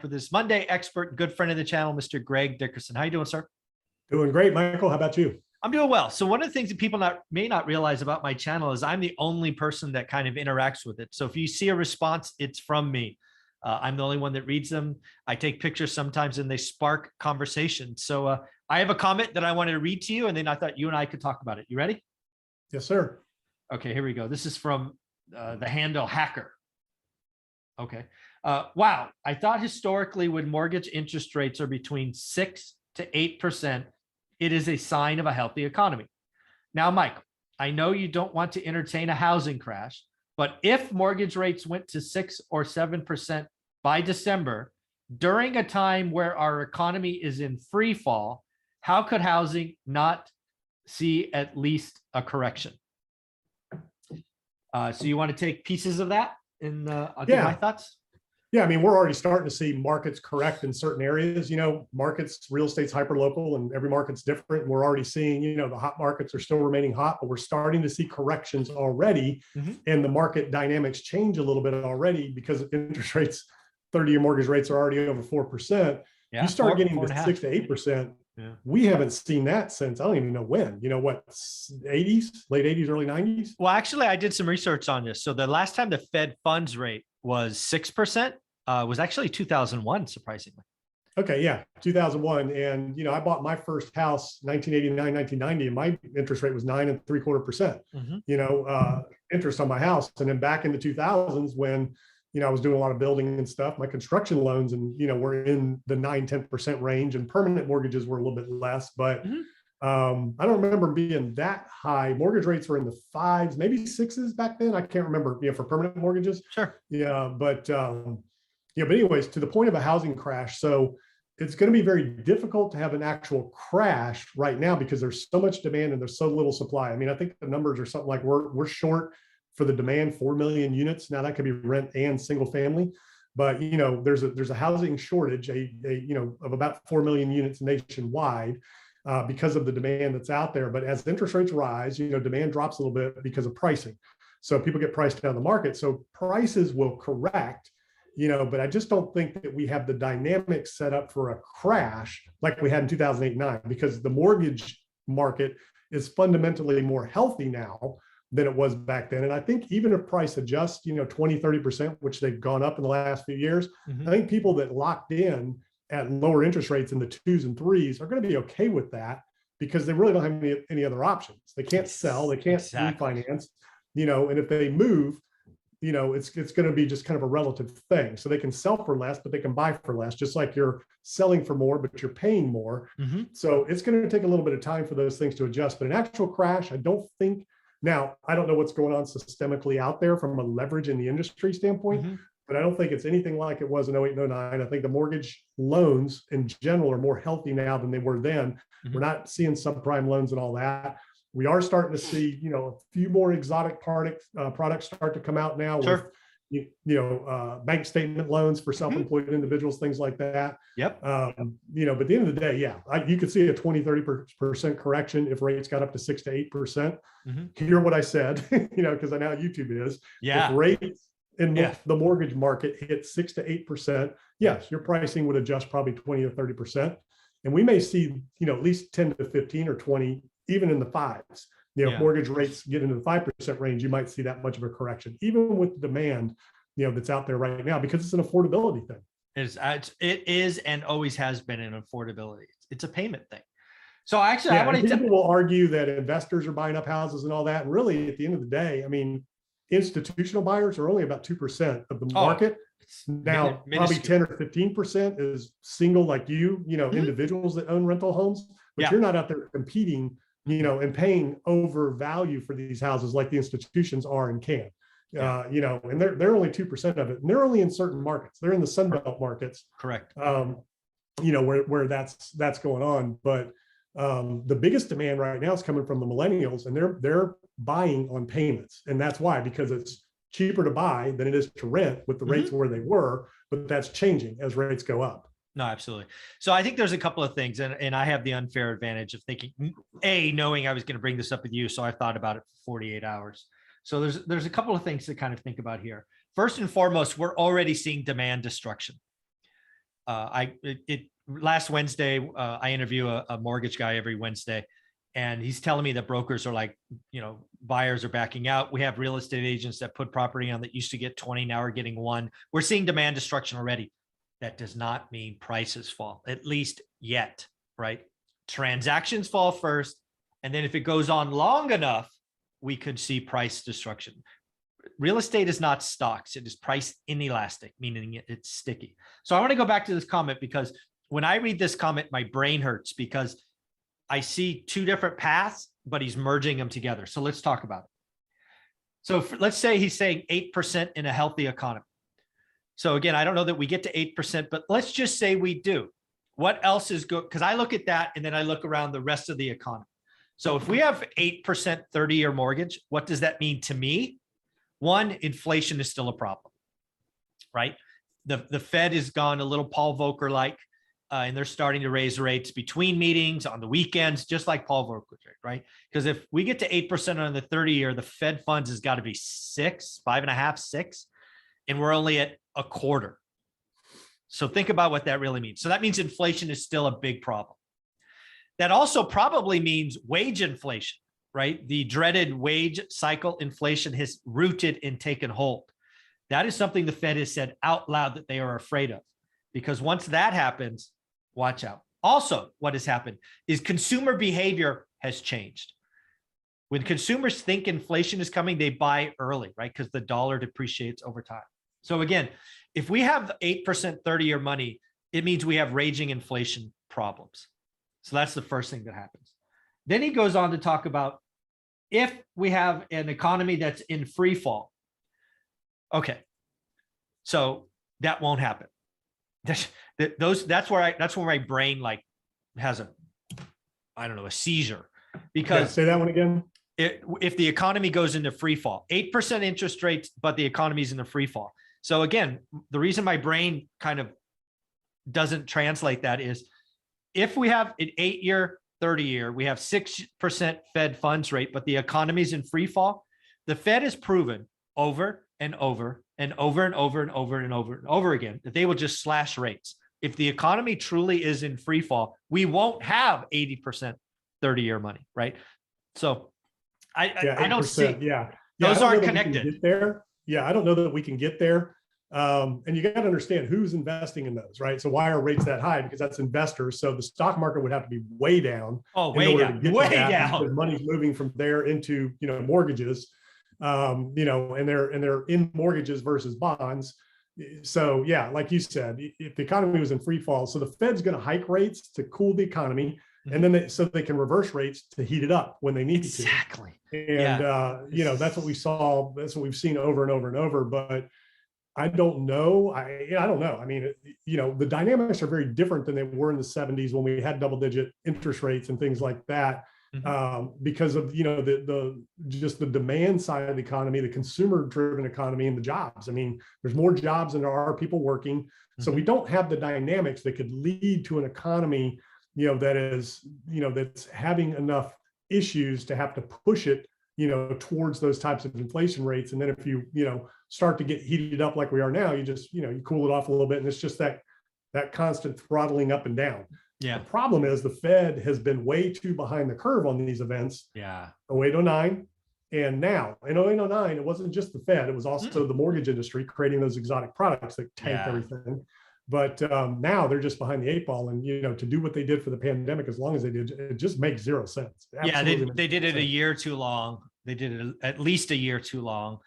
with this Monday expert, good friend of the channel, Mr. Greg Dickerson. How you doing, sir? Doing great, Michael. How about you? I'm doing well. So one of the things that people may not realize about my channel is I'm the only person that kind of interacts with it. So if you see a response, it's from me. I'm the only one that reads them. I take pictures sometimes and they spark conversation. So I have a comment that I wanted to read to you, and then I thought you and I could talk about it. You ready? Yes, sir. Okay, here we go. This is from the handle Hacker. Okay. Wow. I thought historically when mortgage interest rates are between 6 to 8%, it is a sign of a healthy economy. Now, Michael, I know you don't want to entertain a housing crash, but if mortgage rates went to 6 or 7% by December, during a time where our economy is in free fall, how could housing not see at least a correction? So you want to take pieces of that and I'll give my thoughts? Yeah, I mean, we're already starting to see markets correct in certain areas. You know, markets, real estate's hyper local and every market's different. We're already seeing, you know, the hot markets are still remaining hot, but we're starting to see corrections already. And the market dynamics change a little bit already because interest rates, 30-year mortgage rates are already over 4%. Yeah, you start getting to 6 to 8%. Yeah. We haven't seen that since I don't even know when, you know, what, 80s, late 80s, early 90s? Well, actually, I did some research on this. So the last time the Fed funds rate was 6%, was actually 2001, surprisingly. Okay, yeah, 2001. And, you know, I bought my first house 1989, 1990, and my interest rate was 9.75%, you know, interest on my house. And then back in the 2000s when, you know, I was doing a lot of building and stuff, my construction loans and, you know, were in the 9–10% range, and permanent mortgages were a little bit less, but I don't remember being that high. Mortgage rates were in the 5s, maybe 6s back then. I can't remember, you know, for permanent mortgages. Sure. Yeah. But, yeah, but anyways, to the point of a housing crash. So it's going to be very difficult to have an actual crash right now because there's so much demand and there's so little supply. I mean, I think the numbers are something like we're short for the demand 4 million units. Now that could be rent and single family, but you know, there's a housing shortage, you know, of about 4 million units nationwide because of the demand that's out there. But as interest rates rise, you know, demand drops a little bit because of pricing. So people get priced out of the market. So prices will correct, you know, but I just don't think that we have the dynamics set up for a crash like we had in 2008-9, because the mortgage market is fundamentally more healthy now than it was back then. And I think even if price adjusts, you know, 20–30%, which they've gone up in the last few years, I think people that locked in at lower interest rates in the 2s and 3s are going to be okay with that because they really don't have any other options. They can't sell, they can't refinance, you know, and if they move, you know, it's going to be just kind of a relative thing. So they can sell for less, but they can buy for less, just like you're selling for more, but you're paying more. So it's going to take a little bit of time for those things to adjust. But an actual crash, I don't think. Now, I don't know what's going on systemically out there from a leverage in the industry standpoint, but I don't think it's anything like it was in 08 and 09. I think the mortgage loans in general are more healthy now than they were then. We're not seeing subprime loans and all that. We are starting to see, you know, a few more exotic products start to come out now with, you know, bank statement loans for self-employed individuals, things like that. Yep. You know, but at the end of the day, yeah, you could see a 20–30% correction if rates got up to 6 to 8%. Hear what I said, you know, because I know how YouTube is. Yeah. If rates in the mortgage market hit 6 to 8%, yes, your pricing would adjust probably 20 or 30%. And we may see, you know, at least 10 to 15 or 20, even in the 5s. You know, if mortgage rates get into the 5% range, you might see that much of a correction, even with the demand, you know, that's out there right now, because it's an affordability thing. It is and always has been an affordability. It's a payment thing. So actually, I want to. People will argue that investors are buying up houses and all that. And really, at the end of the day, I mean, institutional buyers are only about 2% of the market. Now, probably 10 or 15% is single, like you know, individuals that own rental homes. But you're not out there competing, you know, and paying over value for these houses like the institutions are and can. You know, and they're only 2% of it, and they're only in certain markets. They're in the Sunbelt markets. Correct. You know, where that's going on. But the biggest demand right now is coming from the millennials, and they're buying on payments, and that's why, because it's cheaper to buy than it is to rent with the rates where they were, but that's changing as rates go up. No, absolutely. So I think there's a couple of things, and I have the unfair advantage of thinking, knowing I was going to bring this up with you, so I thought about it for 48 hours. So there's a couple of things to kind of think about here. First and foremost, we're already seeing demand destruction. Last Wednesday, I interview a mortgage guy every Wednesday, and he's telling me that brokers are like, buyers are backing out. We have real estate agents that put property on that used to get 20, now are getting 1. We're seeing demand destruction already. That does not mean prices fall, at least yet, right? Transactions fall first, and then if it goes on long enough, we could see price destruction. Real estate is not stocks. It is price inelastic, meaning it's sticky. So I want to go back to this comment, because when I read this comment, my brain hurts, because I see 2 different paths, but he's merging them together. So let's talk about it. So let's say he's saying 8% in a healthy economy. So again, I don't know that we get to 8%, but let's just say we do. What else is good? Because I look at that and then I look around the rest of the economy. So if we have 8% 30-year mortgage, what does that mean to me? 1, inflation is still a problem, right? The Fed has gone a little Paul Volcker-like, and they're starting to raise rates between meetings on the weekends, just like Paul Volcker did, right? Because if we get to 8% on the 30-year, the Fed funds has got to be 6, 5.5, 6, and we're only at a quarter. So think about what that really means. So that means inflation is still a big problem. That also probably means wage inflation, right? The dreaded wage cycle inflation has rooted and taken hold. That is something the Fed has said out loud that they are afraid of, because once that happens, watch out. Also, what has happened is consumer behavior has changed. When consumers think inflation is coming, they buy early, right? Because the dollar depreciates over time. So again, if we have 8% 30-year money, it means we have raging inflation problems. So that's the first thing that happens. Then he goes on to talk about if we have an economy that's in free fall. Okay, so that won't happen. That's where my brain like has a seizure, because say that one again. If the economy goes into free fall, 8% interest rates, but the economy's in the free fall. So again, the reason my brain kind of doesn't translate that is if we have an 8-year, 30-year, we have 6% Fed funds rate, but the economy's in free fall. The Fed has proven over and over and over and over and over and over and over again that they will just slash rates. If the economy truly is in free fall, we won't have 80% 30-year money, right? So I don't see. Those aren't connected. I don't know that we can get there. And you got to understand who's investing in those, right? So why are rates that high? Because that's investors. So the stock market would have to be way down. Oh, way down. Way down. Because money's moving from there into, mortgages, and they're in mortgages versus bonds. So yeah, like you said, if the economy was in free fall, so the Fed's going to hike rates to cool the economy, and then so they can reverse rates to heat it up when they need to. Exactly. And that's what we saw. That's what we've seen over and over and over. But I don't know. I don't know. I mean, the dynamics are very different than they were in the 70s when we had double-digit interest rates and things like that, because of just the demand side of the economy, the consumer-driven economy, and the jobs. I mean, there's more jobs than there are people working, so we don't have the dynamics that could lead to an economy, that is, that's having enough issues to have to push it, towards those types of inflation rates. And then if you, start to get heated up like we are now, you just, you cool it off a little bit. And it's just that constant throttling up and down. Yeah. The problem is the Fed has been way too behind the curve on these events. Yeah. 0809. And now in 0809, it wasn't just the Fed, it was also the mortgage industry creating those exotic products that tanked everything. But now they're just behind the 8 ball, and to do what they did for the pandemic as long as they did, it just makes zero sense. They did it a year too long. They did it at least a year too long.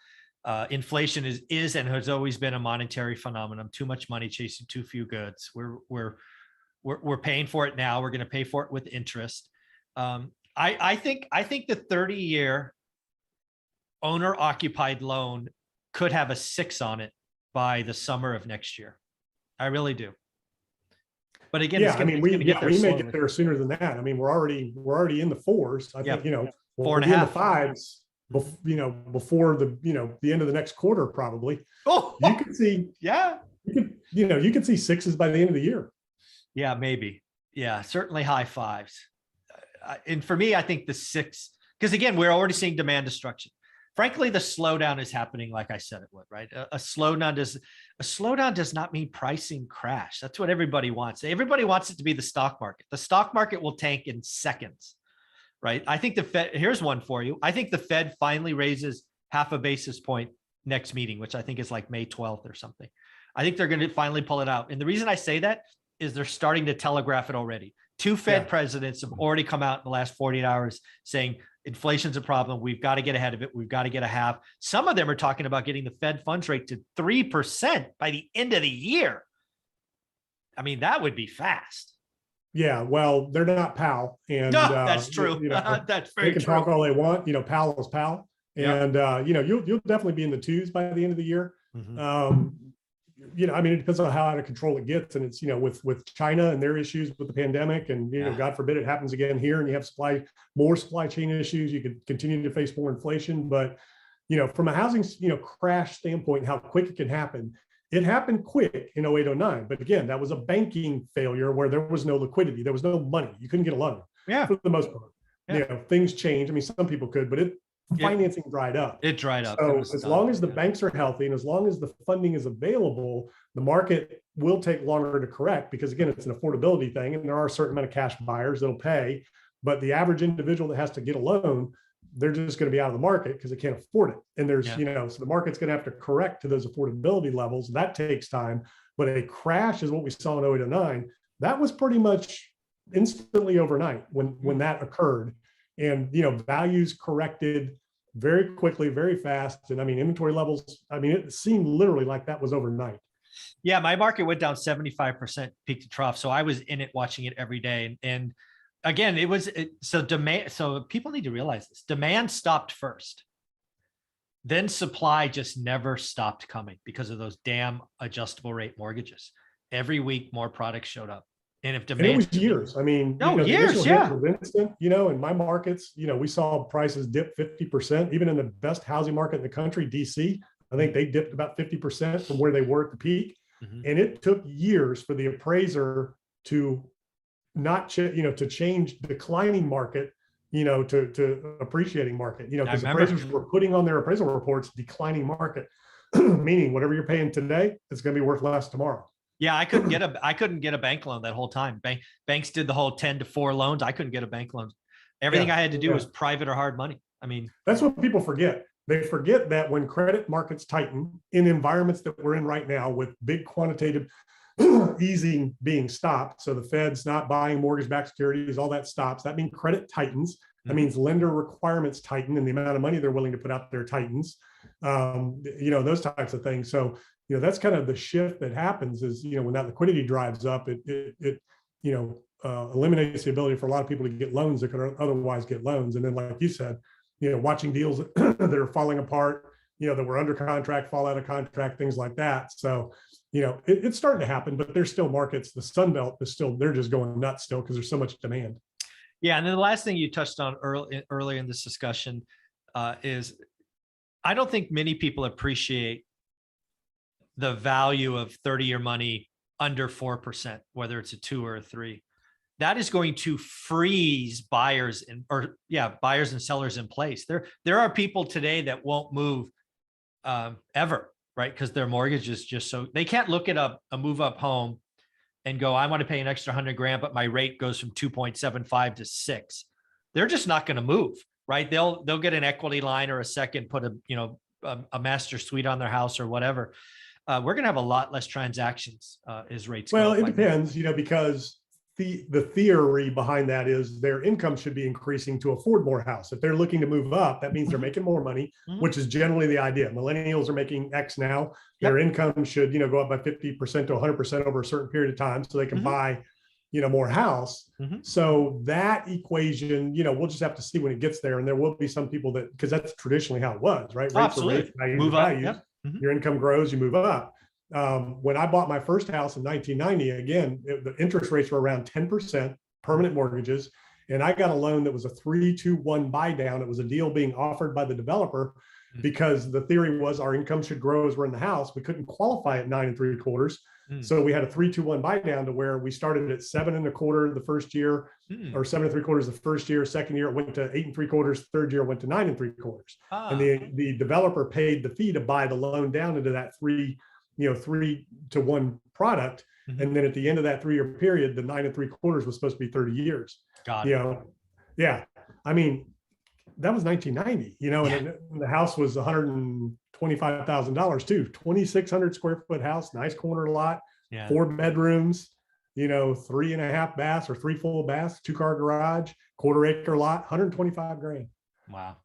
Inflation is and has always been a monetary phenomenon. Too much money chasing too few goods. We're paying for it now. We're going to pay for it with interest. I think the 30-year owner occupied loan could have a 6 on it by the summer of next year. I really do. But again, we may get there sooner than that. I mean, we're already in the 4s. I think, 4.5 in the 5s, before the end of the next quarter, probably. You could see, you could see 6s by the end of the year. Yeah, maybe. Yeah, certainly high 5s. And for me, I think the 6, because again, we're already seeing demand destruction. Frankly, the slowdown is happening like I said it would, right? A slowdown A slowdown does not mean pricing crash. That's what everybody wants. Everybody wants it to be the stock market. The stock market will tank in seconds, right? I think the Fed, here's one for you. I think the Fed finally raises half a basis point next meeting, which I think is like May 12th or something. I think they're going to finally pull it out. And the reason I say that is they're starting to telegraph it already. Two Fed presidents have already come out in the last 48 hours saying inflation's a problem. We've got to get ahead of it. We've got to get a half. Some of them are talking about getting the Fed funds rate to 3% by the end of the year. I mean, that would be fast. Yeah, well, they're not Powell. And no, that's true. That's very true. They can talk all they want. Powell is Powell. And, you'll definitely be in the twos by the end of the year. I mean, it depends on how out of control it gets. And it's, with China and their issues with the pandemic and, God forbid it happens again here and you have more supply chain issues, you could continue to face more inflation. But, from a housing, crash standpoint, how quick it can happen, it happened quick in 08, 09. But again, that was a banking failure where there was no liquidity. There was no money. You couldn't get a loan for the most part. Things change. I mean, some people could, but financing dried up. It dried up. So as long as the banks are healthy and as long as the funding is available, the market will take longer to correct because again, it's an affordability thing and there are a certain amount of cash buyers that'll pay, but the average individual that has to get a loan, they're just going to be out of the market because they can't afford it. And there's, so the market's going to have to correct to those affordability levels. That takes time, but a crash is what we saw in 08, 09. That was pretty much instantly overnight when that occurred. And, values corrected very quickly, very fast. And I mean, inventory levels, I mean, it seemed literally like that was overnight. Yeah, my market went down 75% peak to trough. So I was in it watching it every day. And again, so people need to realize this. Demand stopped first. Then supply just never stopped coming because of those damn adjustable rate mortgages. Every week, more products showed up. And if demand, and it was years. I mean, years, instant, in my markets, we saw prices dip 50%, even in the best housing market in the country, DC. I think they dipped about 50% from where they were at the peak. And it took years for the appraiser to not, to change declining market, to appreciating market, because appraisers were putting on their appraisal reports, declining market, meaning whatever you're paying today, it's going to be worth less tomorrow. Yeah, I couldn't get a bank loan that whole time. Banks did the whole 10-4 loans. I couldn't get a bank loan. Everything I had to do was private or hard money. I mean, that's what people forget. They forget that when credit markets tighten in environments that we're in right now with big quantitative easing being stopped. So the Fed's not buying mortgage-backed securities, all that stops. That means credit tightens. That means lender requirements tighten and the amount of money they're willing to put out there tightens, those types of things. So, that's kind of the shift that happens is, when that liquidity drives up, it eliminates the ability for a lot of people to get loans that could otherwise get loans. And then, like you said, watching deals that are falling apart, that were under contract, fall out of contract, things like that. So, it's starting to happen, but there's still markets. The Sun Belt is still, they're just going nuts still because there's so much demand. Yeah. And then the last thing you touched on early in this discussion is I don't think many people appreciate the value of 30-year money under 4%, whether it's a 2 or a 3. That is going to freeze buyers buyers and sellers in place. There are people today that won't move ever, right? Because their mortgage is just so they can't look at a move up home and go, I want to pay an extra $100,000, but my rate goes from 2.75 to 6. They're just not going to move, right? They'll get an equity line or a second, put a master suite on their house or whatever. We're going to have a lot less transactions as rates go up. Well, it depends, because the theory behind that is their income should be increasing to afford more house. If they're looking to move up, that means they're making more money, which is generally the idea. Millennials are making X now. Their income should, go up by 50% to 100% over a certain period of time so they can buy, more house. So that equation, we'll just have to see when it gets there. And there will be some people that, because that's traditionally how it was, right? Absolutely. Move up. Your income grows, you move up. When I bought my first house in 1990, again, the interest rates were around 10%, permanent mortgages. And I got a loan that was a 3-2-1 buy down. It was a deal being offered by the developer because the theory was our income should grow as we're in the house. We couldn't qualify at 9 3/4. So we had a 3-2-1 buy down to where we started at 7 1/4 the first year, or 7 3/4 the first year. Second year it went to 8 3/4. Third year it went to 9 3/4. And the developer paid the fee to buy the loan down into that 3 3-to-1 product. Mhm. And then at the end of that 3-year period, the 9 3/4 was supposed to be 30 years. Got You it. know, yeah. I mean, that was 1990, and the house was $125,000 too. 2,600 square foot house, nice corner lot, Yeah. 4 bedrooms, 3.5 baths or 3 full baths, 2-car garage, quarter-acre lot, 125 grand. Wow.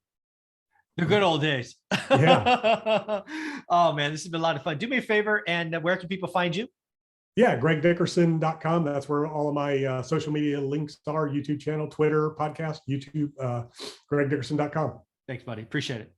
The good old days. Yeah. Oh man, this has been a lot of fun. Do me a favor, and where can people find you? Yeah, gregdickerson.com. That's where all of my social media links are: YouTube channel, Twitter, podcast, YouTube, gregdickerson.com. Thanks, buddy. Appreciate it.